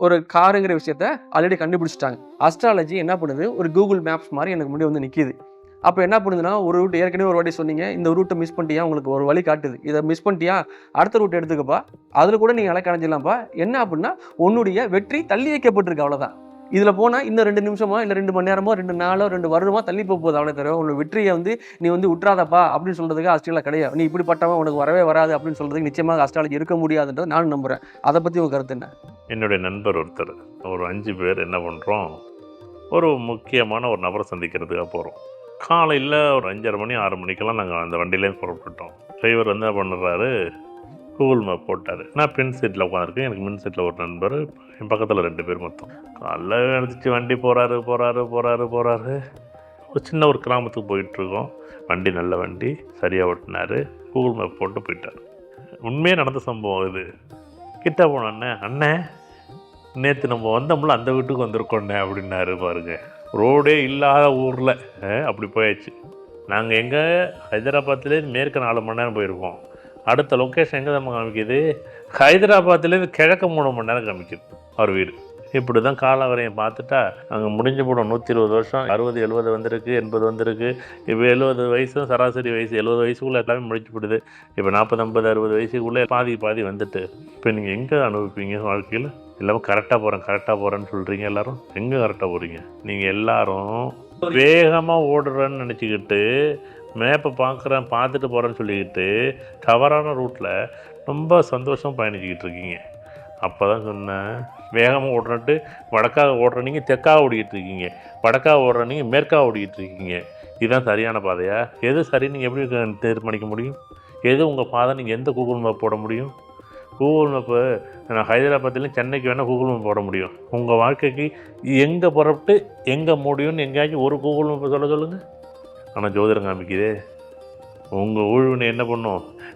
ஒரு காருங்கிற விஷயத்த ஆல்ரெடி கண்டுபிடிச்சிட்டாங்க. அஸ்ட்ராலஜி என்ன பண்ணுது, ஒரு கூகுள் மேப்ஸ் மாதிரி எனக்கு முன்னாடி வந்து நிற்கிது. அப்போ என்ன பண்ணுதுன்னா, ஒரு ரூட் ஏற்கனவே ஒரு வாட்டி சொன்னீங்க, இந்த ரூட்டை மிஸ் பண்ணிட்டியா, உங்களுக்கு ஒரு வழி காட்டுது. இதை மிஸ் பண்ணிட்டியா, அடுத்த ரூட் எடுத்துக்கப்பா, அதில் கூட நீங்கள் இலக்கு அடைஞ்சிடலாம்ப்பா. என்ன அப்படின்னா, உன்னுடைய வெற்றி தள்ளி வைக்கப்பட்டிருக்கு, அவ்வளோதான். இதில் போனால் இன்னும் 2 நிமிஷமோ இல்லை 2 மணி நேரமோ 2 நாளோ 2 வருடமோ தள்ளி போகுது. அவ்வளோ தவிர உன்னோட வெற்றியை வந்து நீ வந்து விட்றாதப்பா அப்படின்னு சொல்கிறதுக்கு அஸ்ட்ராலஜி கிடையாது. நீ இப்படிப்பட்டவன் உனக்கு வரவே வராது அப்படின்னு சொல்கிறதுக்கு நிச்சயமாக அஸ்ட்ராலஜி இருக்க முடியாதுன்றது நானும் நம்புகிறேன். அதை பற்றி உங்கள் கருத்து என்ன? என்னுடைய நண்பர் ஒருத்தர், ஒரு 5 பேர் என்ன பண்ணுறோம், ஒரு முக்கியமான ஒரு நபரை சந்திக்கிறதுக்காக போகிறோம். காலையில் ஒரு 5:30 மணி 6 மணிக்கெல்லாம் நாங்கள் அந்த வண்டியிலேருந்து புறப்பட்டுட்டோம். டிரைவர் வந்து என்ன பண்ணுறாரு, கூகுள் மேப் போட்டார். நான் பின் சீட்டில் உட்காந்துருக்கேன். எனக்கு மின் சீட்டில் ஒரு நண்பர், என் பக்கத்தில் 2 பேர் மொத்தம். காலைல எடுத்துச்சு வண்டி போகிறாரு. ஒரு சின்ன ஒரு கிராமத்துக்கு போயிட்டுருக்கோம். வண்டி நல்ல வண்டி, சரியாக ஓட்டினார். கூகுள் மேப் போட்டு போயிட்டார். உண்மையாக நடந்த சம்பவம் இது. கிட்ட போனோன்னே, அண்ணே நேற்று நம்ம வந்தோம்ல அந்த வீட்டுக்கு வந்திருக்கோண்ணே அப்படின்னாரு. பாருங்க, ரோடே இல்லாத ஊரில் அப்படி போயாச்சு. நாங்கள் எங்கே ஹைதராபாத்லேருந்து மேற்கு 4 மணி நேரம் போயிருக்கோம். அடுத்த லொக்கேஷன் எங்கே தான் காமிக்குது, ஹைதராபாத்லேருந்து கிழக்கு 3 மணி நேரம் காமிக்குது அவர் வீடு. இப்படி தான் காலவரையும் பார்த்துட்டா அங்கே முடிஞ்சு போடும். 120 வருஷம், 60 70 வந்திருக்கு, 80 வந்திருக்கு. இப்போ 70 வயசும் சராசரி வயசு 70 வயசுக்குள்ளே எல்லாமே முடிச்சு போடுது. இப்போ 40 50 60 வயசுக்குள்ளே பாதி வந்துட்டு இப்போ நீங்கள் எங்கே அனுபவிப்பீங்க வாழ்க்கையில்? எல்லாமே கரெக்டாக போகிறேன்னு சொல்கிறீங்க. எல்லோரும் எங்கே கரெக்டாக போகிறீங்க? நீங்கள் எல்லாரும் வேகமாக ஓடுறேன்னு நினச்சிக்கிட்டு மேப்பை பார்த்துட்டு போகிறேன்னு சொல்லிக்கிட்டு தவறான ரூட்டில் ரொம்ப சந்தோஷம் பயணிச்சிக்கிட்டு இருக்கீங்க. அப்போ தான் சொன்னேன், வேகமாக ஓடுறன்ட்டு வடக்காக ஓடுற நீங்கள் தெற்காக ஓடிக்கிட்டு இருக்கீங்க, வடக்காக ஓடுற நீங்கள் மேற்காக ஓடிக்கிட்டு இருக்கீங்க. இதுதான் சரியான பாதையா? எது சரி நீங்கள் எப்படி தீர்மானிக்க முடியும்? எது உங்கள் பாதை? நீங்கள் எந்த கூகுள் மேப் போட முடியும்? கூகுள் மேப்பு நான் ஹைதராபாத்லேயும் சென்னைக்கு வேணால் கூகுள் மேப் போட முடியும். உங்கள் வாழ்க்கைக்கு எங்கே புறப்பட்டு எங்கே முடியும்னு எங்கேயாச்சும் ஒரு கூகுள் மேப்பை சொல்லுங்கள். ஆனால் ஜோதிடம் காமிக்குதே, உங்கள் ஊழ்வினை என்ன பண்ணும்,